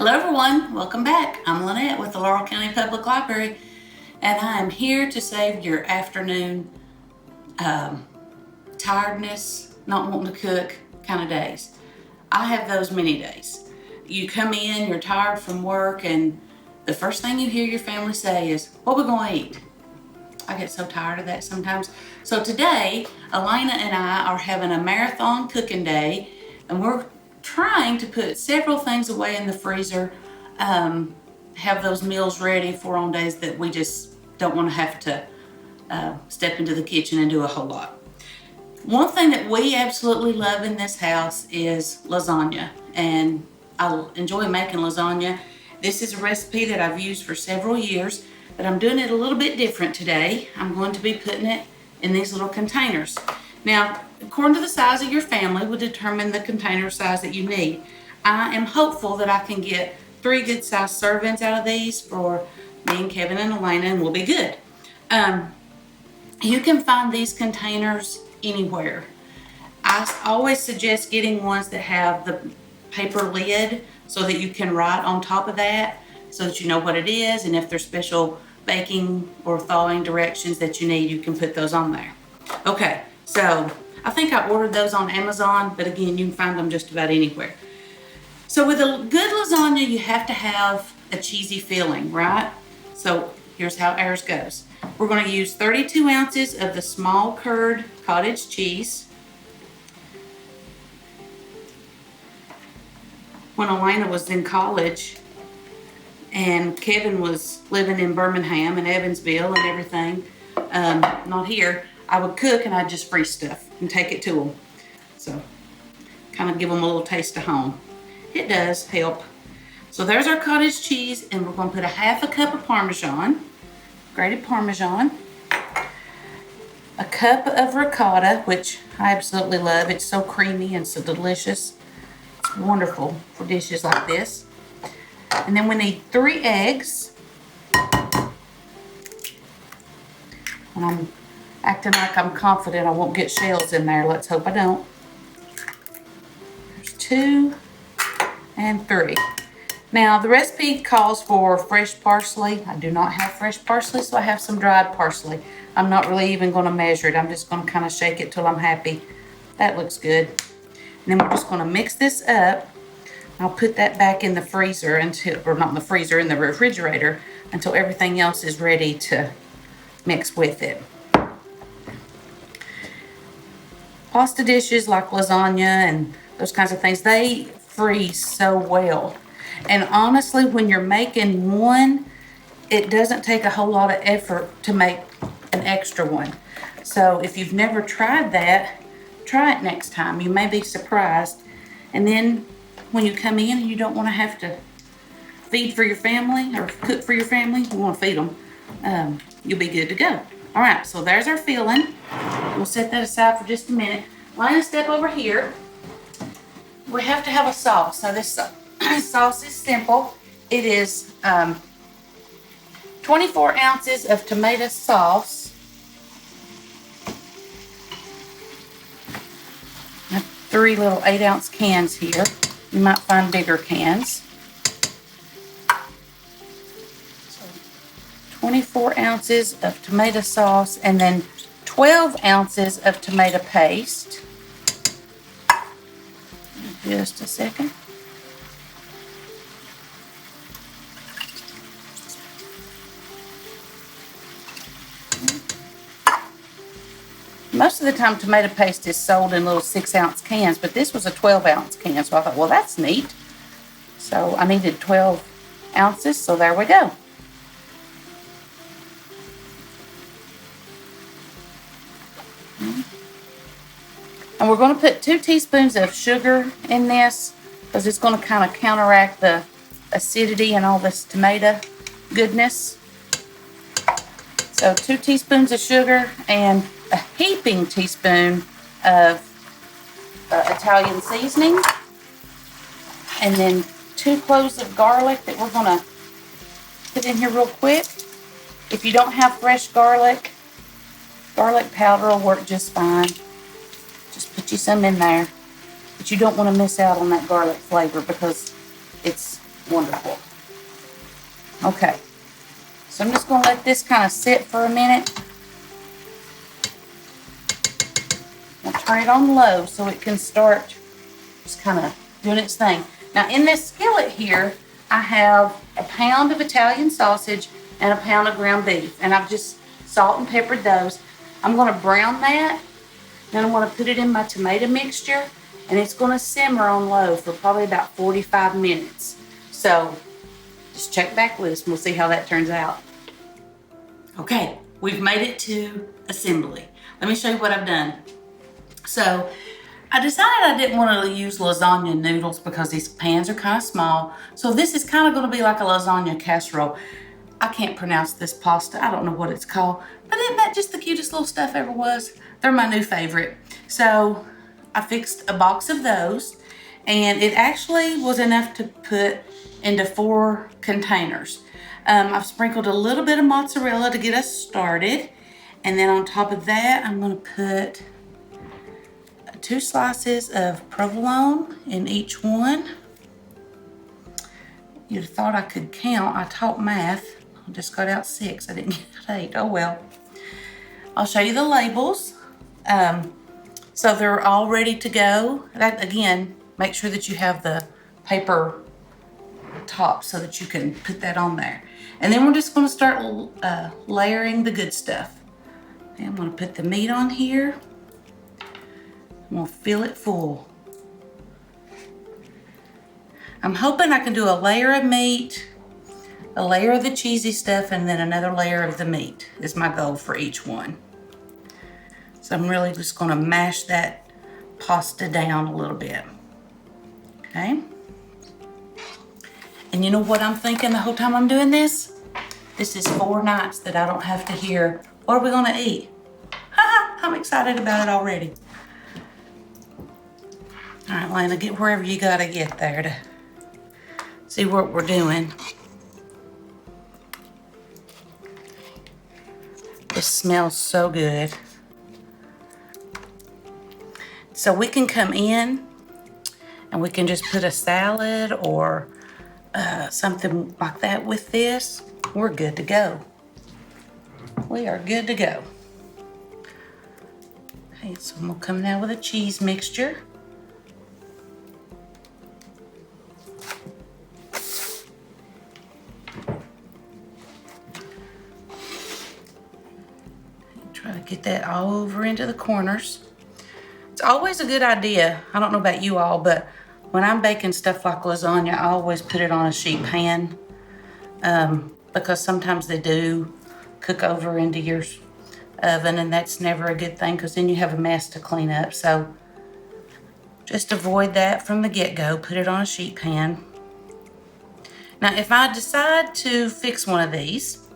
Hello everyone, welcome back. I'm Linette with the Laurel County Public Library, and I am here to save your afternoon tiredness, not wanting to cook kind of days. I have those many days. You come in, you're tired from work, and the first thing you hear your family say is, what we gonna eat? I get so tired of that sometimes. So today, Elena and I are having a marathon cooking day, and we're trying to put several things away in the freezer, have those meals ready for on days that we just don't want to have to step into the kitchen and do a whole lot. One thing that we absolutely love in this house is lasagna, and I enjoy making lasagna. This is a recipe that I've used for several years, but I'm doing it a little bit different today. I'm going to be putting it in these little containers. Now, according to the size of your family will determine the container size that you need. I am hopeful that I can get 3 good sized servings out of these for me and Kevin and Elena, and we'll be good. You can find these containers anywhere. I always suggest getting ones that have the paper lid so that you can write on top of that so that you know what it is, and if there's special baking or thawing directions that you need, you can put those on there. Okay, so I think I ordered those on Amazon, but again, you can find them just about anywhere. So with a good lasagna, you have to have a cheesy filling, right? So here's how ours goes. We're going to use 32 ounces of the small curd cottage cheese. When Elena was in college and Kevin was living in Birmingham and Evansville and everything, not here, I would cook and I'd just freeze stuff and take it to them. So kind of give them a little taste of home. It does help. So there's our cottage cheese, and we're going to put a half a cup of Parmesan, grated Parmesan, a cup of ricotta, which I absolutely love. It's so creamy and so delicious. It's wonderful for dishes like this. And then we need 3 eggs. And I'm acting like I'm confident I won't get shells in there. Let's hope I don't. There's 2 and 3. Now the recipe calls for fresh parsley. I do not have fresh parsley, so I have some dried parsley. I'm not really even going to measure it. I'm just going to kind of shake it till I'm happy. That looks good. And then we're just going to mix this up. I'll put that back in the freezer until, or not in the freezer, in the refrigerator until everything else is ready to mix with it. Pasta dishes like lasagna and those kinds of things, they freeze so well. And honestly, when you're making one, it doesn't take a whole lot of effort to make an extra one. So if you've never tried that, try it next time. You may be surprised. And then when you come in and you don't want to have to feed for your family or cook for your family, you want to feed them, you'll be good to go. All right, so there's our filling. We'll set that aside for just a minute. Line a step over here. We have to have a sauce. So this sauce is simple. It is 24 ounces of tomato sauce. 3 little 8-ounce cans here. You might find bigger cans. So 24 ounces of tomato sauce, and then 12 ounces of tomato paste. Just a second. Most of the time tomato paste is sold in little 6-ounce cans, but this was a 12-ounce can, so I thought, well, that's neat. So I needed 12 ounces, so there we go. And we're going to put 2 teaspoons of sugar in this because it's going to kind of counteract the acidity and all this tomato goodness. So 2 teaspoons of sugar and a heaping teaspoon of Italian seasoning. And then 2 cloves of garlic that we're going to put in here real quick. If you don't have fresh garlic, garlic powder will work just fine. Just put you some in there. But you don't want to miss out on that garlic flavor because it's Wonderful. Okay, so I'm just gonna let this kind of sit for a minute. I'll turn it on low so it can start just kind of doing its thing. Now in this skillet here, I have a pound of Italian sausage and a pound of ground beef, and I've just salt and peppered those. I'm gonna brown that, then I'm gonna put it in my tomato mixture, and it's gonna simmer on low for probably about 45 minutes. So just check back with us and we'll see how that turns out. Okay, we've made it to assembly. Let me show you what I've done. So I decided I didn't want to use lasagna noodles because these pans are kind of small. So this is kind of going to be like a lasagna casserole. I can't pronounce this pasta. I don't know what it's called. But isn't that just the cutest little stuff ever was? They're my new favorite. So I fixed a box of those. And it actually was enough to put into 4 containers. I've sprinkled a little bit of mozzarella to get us started. And then on top of that, I'm going to put 2 slices of provolone in each one. You'd have thought I could count. I taught math. I just got out 6. I didn't get out 8. Oh well. I'll show you the labels. So they're all ready to go. That, again, make sure that you have the paper top so that you can put that on there. And then we're just going to start layering the good stuff. And I'm going to put the meat on here. I'm going to fill it full. I'm hoping I can do a layer of meat, a layer of the cheesy stuff, and then another layer of the meat is my goal for each one. So I'm really just going to mash that pasta down a little bit. Okay. And you know what I'm thinking the whole time I'm doing this? This is 4 nights that I don't have to hear, what are we going to eat? I'm excited about it already. All right, Lana, get wherever you gotta get there to see what we're doing. This smells so good. So we can come in and we can just put a salad or something like that with this. We're good to go. We are good to go. Okay, so I'm gonna come now with a cheese mixture. Try to get that all over into the corners. It's always a good idea. I don't know about you all, but when I'm baking stuff like lasagna, I always put it on a sheet pan because sometimes they do cook over into your oven, and that's never a good thing because then you have a mess to clean up. So just avoid that from the get-go. Put it on a sheet pan. Now, if I decide to fix one of these,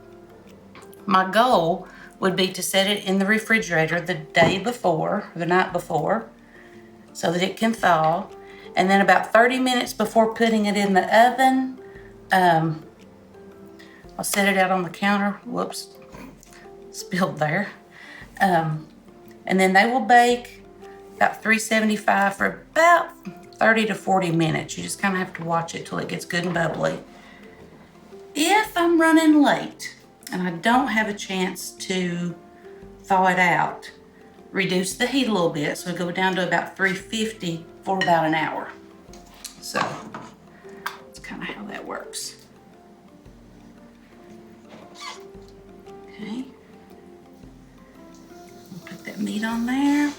my goal would be to set it in the refrigerator the day before, or the night before, so that it can thaw. And then about 30 minutes before putting it in the oven, I'll set it out on the counter. Whoops, spilled there. And then they will bake about 375 for about 30 to 40 minutes. You just kind of have to watch it till it gets good and bubbly. If I'm running late and I don't have a chance to thaw it out, reduce the heat a little bit, so go down to about 350 for about an hour. So that's kind of how that works. Okay, I'll put that meat on there.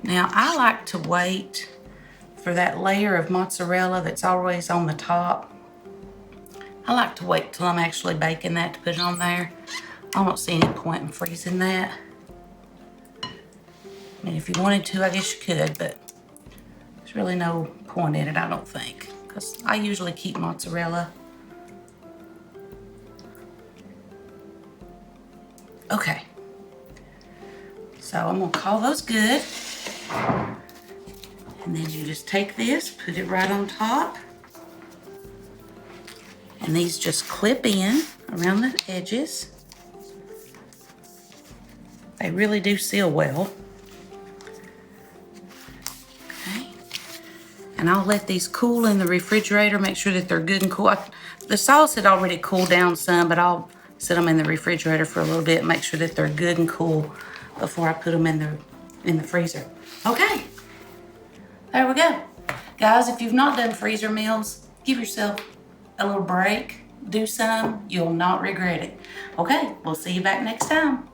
Now, I like to wait for that layer of mozzarella that's always on the top. I like to wait till I'm actually baking that to put it on there. I don't see any point in freezing that. I mean, if you wanted to, I guess you could, but there's really no point in it, I don't think, because I usually keep mozzarella. Okay. So I'm gonna call those good. And then you just take this, put it right on top. And these just clip in around the edges. They really do seal well. Okay. And I'll let these cool in the refrigerator, make sure that they're good and cool. The sauce had already cooled down some, but I'll set them in the refrigerator for a little bit, make sure that they're good and cool before I put them in the freezer. Okay, there we go. Guys, if you've not done freezer meals, give yourself a little break. Do some, you'll not regret it. Okay, we'll see you back next time.